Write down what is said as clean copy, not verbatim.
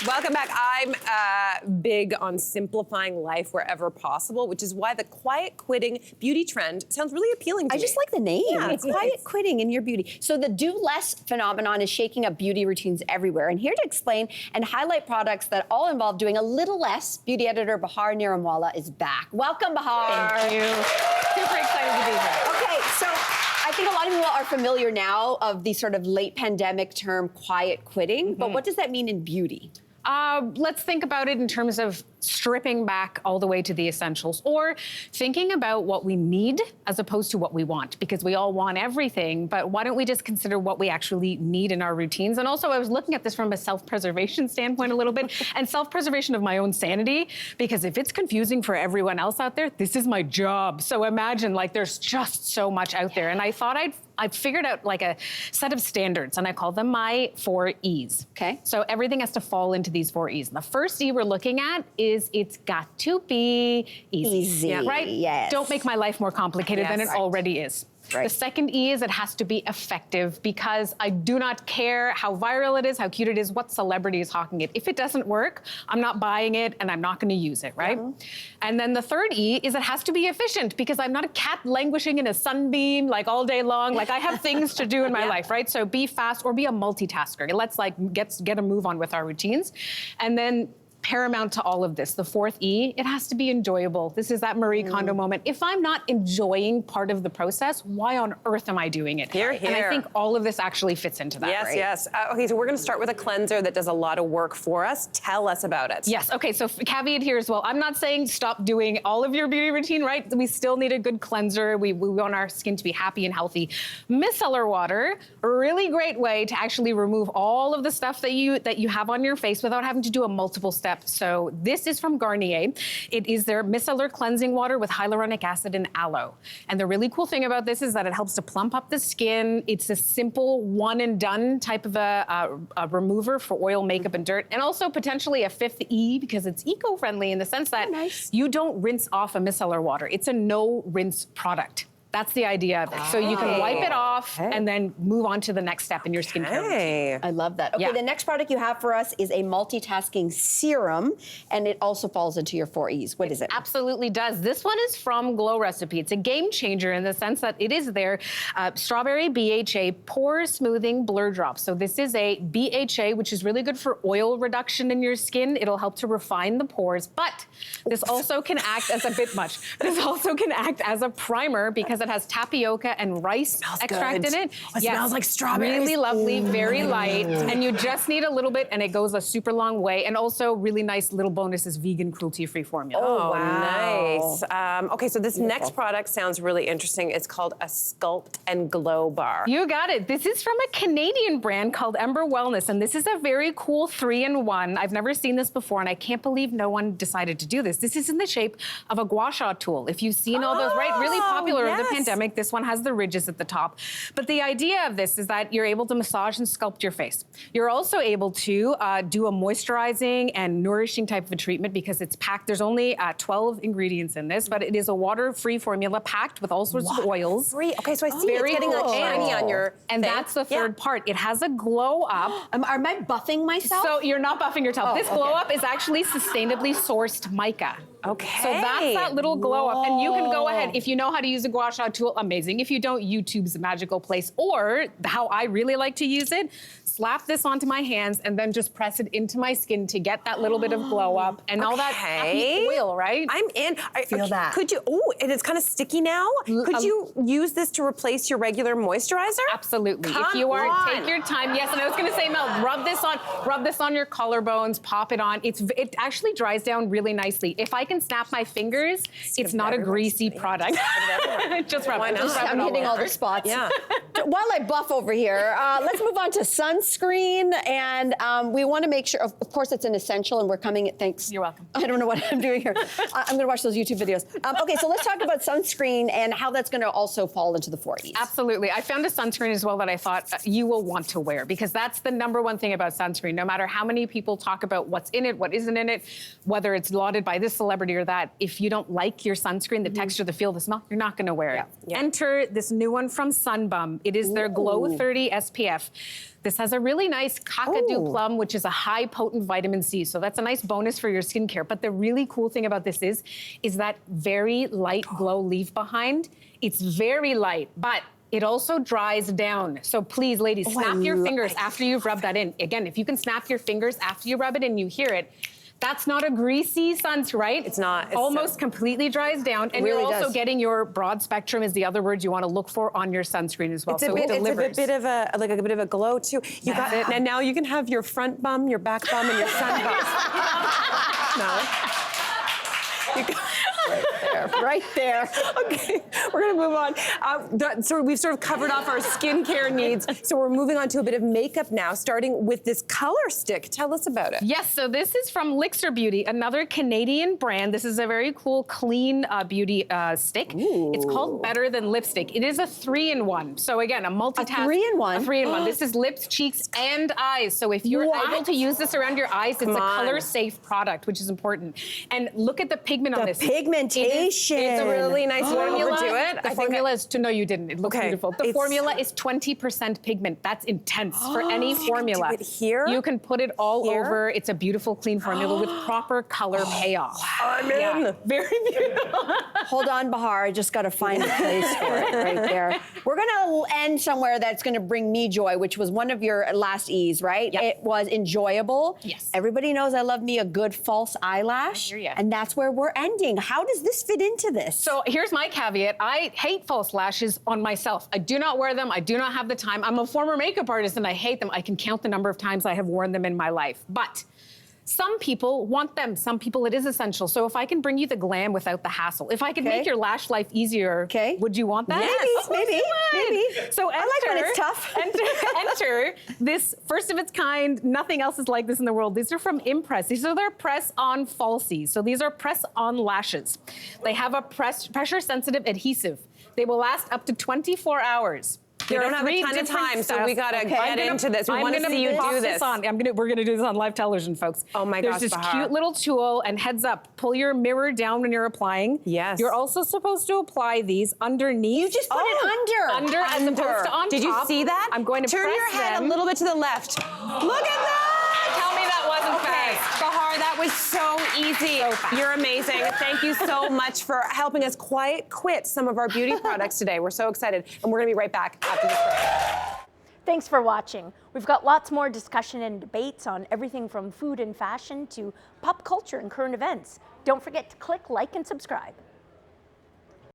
Welcome back. I'm big on simplifying life wherever possible, which is why the quiet quitting beauty trend sounds really appealing to me. I just like the name. Yeah, it's quiet quitting in your beauty. So the do less phenomenon is shaking up beauty routines everywhere. And here to explain and highlight products that all involve doing a little less, beauty editor Bahar Niramwalla is back. Welcome, Bahar. Thank you. Super excited to be here. Okay, so I think a lot of people are familiar now of the sort of late pandemic term quiet quitting, but what does that mean in beauty? Let's think about it in terms of stripping back all the way to the essentials, or thinking about what we need as opposed to what we want, because we all want everything, but why don't we just consider what we actually need in our routines? And also I was looking at this from a self-preservation standpoint a little bit, and self-preservation of my own sanity, because if it's confusing for everyone else out there, this is my job. So imagine, like, there's just so much out there. And I thought I'd figured out like a set of standards, and I call them my 4 E's. Okay. So everything has to fall into these 4 E's. And the first E we're looking at is it's got to be easy. Yeah, right? Yes. Don't make my life more complicated than it already is. Right. The second E is it has to be effective, because I do not care how viral it is, how cute it is, what celebrity is hawking it. If it doesn't work, I'm not buying it and I'm not going to use it, right? And then the third E is it has to be efficient, because I'm not a cat languishing in a sunbeam like all day long. Like, I have things to do in my life, right? So be fast or be a multitasker. Let's like get a move on with our routines. And then paramount to all of this, the fourth E, it has to be enjoyable. This is that Marie Kondo moment. If I'm not enjoying part of the process, why on earth am I doing it? Here, here. And I think all of this actually fits into that. Yes, right? yes. Okay, so we're going to start with a cleanser that does a lot of work for us. Tell us about it. Yes, okay, so caveat here as well. I'm not saying stop doing all of your beauty routine, right? We still need a good cleanser. We want our skin to be happy and healthy. Micellar water, a really great way to actually remove all of the stuff that you have on your face without having to do a multiple step. So this is from Garnier. It is their micellar cleansing water with hyaluronic acid and aloe. And the really cool thing about this is that it helps to plump up the skin. It's a simple one and done type of a remover for oil, makeup, and dirt. And also potentially a fifth E, because it's eco-friendly in the sense that you don't rinse off a micellar water. It's a no rinse product. That's the idea of it. So you can wipe it off and then move on to the next step in your skincare routine. I love that. Okay, the next product you have for us is a multitasking serum, and it also falls into your 4 E's. What is it? Absolutely does. This one is from Glow Recipe. It's a game changer in the sense that it is their strawberry BHA pore smoothing blur drop. So this is a BHA, which is really good for oil reduction in your skin. It'll help to refine the pores, but this also can act as a bit much. This also can act as a primer, because it has tapioca and rice extract in it. Oh, it smells like strawberries. Really lovely, very light, and you just need a little bit, and it goes a super long way. And also, really nice little bonus is vegan, cruelty-free formula. Oh, wow. Nice. Okay, so this next product sounds really interesting. It's called a Sculpt and Glow Bar. You got it. This is from a Canadian brand called Ember Wellness, and this is a very cool 3-in-1. I've never seen this before, and I can't believe no one decided to do this. This is in the shape of a gua sha tool. If you've seen all those, right? Really popular over the pandemic. This one has the ridges at the top. But the idea of this is that you're able to massage and sculpt your face. You're also able to do a moisturizing and nourishing type of a treatment, because it's packed. There's only 12 ingredients in this, but it is a water-free formula packed with all sorts of oils. Free. Okay, so I see Very it's getting like cool. shiny on your And thing. that's the third part. It has a glow up. Am I buffing myself? So you're not buffing yourself. This glow up is actually sustainably sourced mica. Okay. So that's that little glow up. And you can go ahead, if you know how to use a gua sha tool, amazing. If you don't, YouTube's a magical place. Or how I really like to use it, slap this onto my hands and then just press it into my skin to get that little bit of glow up and all that happy oil, right? I'm in. I feel that. Could you, and it's kind of sticky now. Could you use this to replace your regular moisturizer? Absolutely. Come if you are, on. take your time. Yes, and I was going to say, Mel, rub this on your collarbones, pop it on. It actually dries down really nicely. If I can snap my fingers, it's not a greasy product. Just rub it. Just rub I'm it hitting all the spots. Yeah. While I buff over here, let's move on to sunscreen. And we want to make sure, of course, it's an essential, and we're coming at thanks. You're welcome. I don't know what I'm doing here. I'm going to watch those YouTube videos. Okay, so let's talk about sunscreen and how that's going to also fall into the 4 E's. Absolutely. I found a sunscreen as well that I thought you will want to wear, because that's the #1 thing about sunscreen. No matter how many people talk about what's in it, what isn't in it, whether it's lauded by this celebrity or that, if you don't like your sunscreen, the texture, the feel, the smell, you're not going to wear it. Yeah. Enter this new one from Sunbum. It is their Glow 30 SPF. This has a really nice Kakadu plum, which is a high potent vitamin C. So that's a nice bonus for your skincare. But the really cool thing about this is that very light glow leave behind. It's very light, but it also dries down. So please, ladies, snap your fingers after you've rubbed that in. Again, if you can snap your fingers after you rub it in, you hear it. That's not a greasy sunscreen, right? It's not. It's almost completely dries down. And really you're also does. getting your broad spectrum is the other word you want to look for on your sunscreen as well. It's so it delivers. It's a bit of a glow too. You got it. And now you can have your front bum, your back bum, and your sun bum. No. You got Right there. Okay, we're gonna move on. So we've sort of covered off our skincare needs. So we're moving on to a bit of makeup now, starting with this color stick. Tell us about it. Yes, so this is from Elixir Beauty, another Canadian brand. This is a very cool, clean beauty stick. It's called Better Than Lipstick. It is a 3-in-1. So again, a multitask. A 3-in-1? A 3-in-1. This is lips, cheeks, and eyes. So if you're able to use this around your eyes, it's a color-safe product, which is important. And look at the pigment on this. Pigmentation. It's a really nice formula. overdo it. The formula is no, you didn't. It looks beautiful. The formula is 20% pigment. That's intense for any formula. You can do it here? You can put it all over. It's a beautiful, clean formula with proper color payoff. I'm in. Very beautiful. Hold on, Bahar. I just got to find a place for it right there. We're going to end somewhere that's going to bring me joy, which was one of your last E's, right? Yep. It was enjoyable. Yes. Everybody knows I love me a good false eyelash. I hear ya. And that's where we're ending. How does this fit into this? So here's my caveat. I hate false lashes on myself. I do not wear them. I do not have the time. I'm a former makeup artist and I hate them. I can count the number of times I have worn them in my life. But some people want them. Some people it is essential. So if I can bring you the glam without the hassle, if I can make your lash life easier, would you want that? Maybe. So I like when it's tough. enter this first of its kind. Nothing else is like this in the world. These are from Impress. These are their press-on falsies. So these are press-on lashes. They have a pressure-sensitive adhesive. They will last up to 24 hours. We don't have a ton of time, so we gotta get into this. We want to see you do this. We're gonna do this on live television, folks. Oh my gosh, There's this Bahar. cute little tool, and heads up, pull your mirror down when you're applying. Yes. You're also supposed to apply these underneath. You just put it under. As opposed to on Did you top. see that? I'm going to turn press your head them. a little bit to the left. Look at that! Tell me that wasn't fast. Bahar, that was so easy. So fast. You're amazing. Thank you so much for helping us quiet quit some of our beauty products today. We're so excited, and we're gonna be right back after this break. Thanks for watching. We've got lots more discussion and debates on everything from food and fashion to pop culture and current events. Don't forget to click like and subscribe.